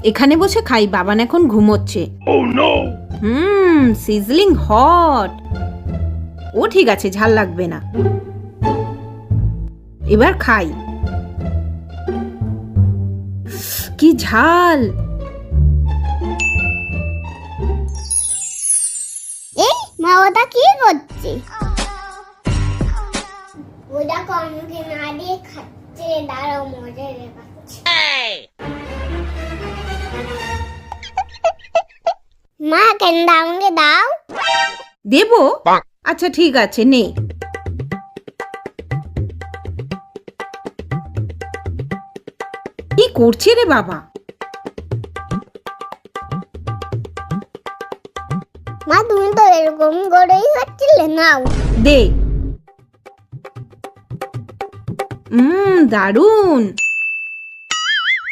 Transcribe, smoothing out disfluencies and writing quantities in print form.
এখানে বসে খাই, বাবান এখন ঘুমোচ্ছে। Sizzling hot. ও ঠিক আছে, ঝাল লাগবে না। এবার খাই। কি ঝাল! এই মা ওটা কি করছে? ওটা কমকে না দিয়ে খাচ্ছে, দাঁড়াও মজা দেখাচ্ছে। মা কেন আমাকে দাও? দেবো? আচ্ছা ঠিক আছে, নে। কি করছে রে বাবা? মা তুমি তো এরকম করেই খাচ্ছিলে, নাও। দে। দারুণ।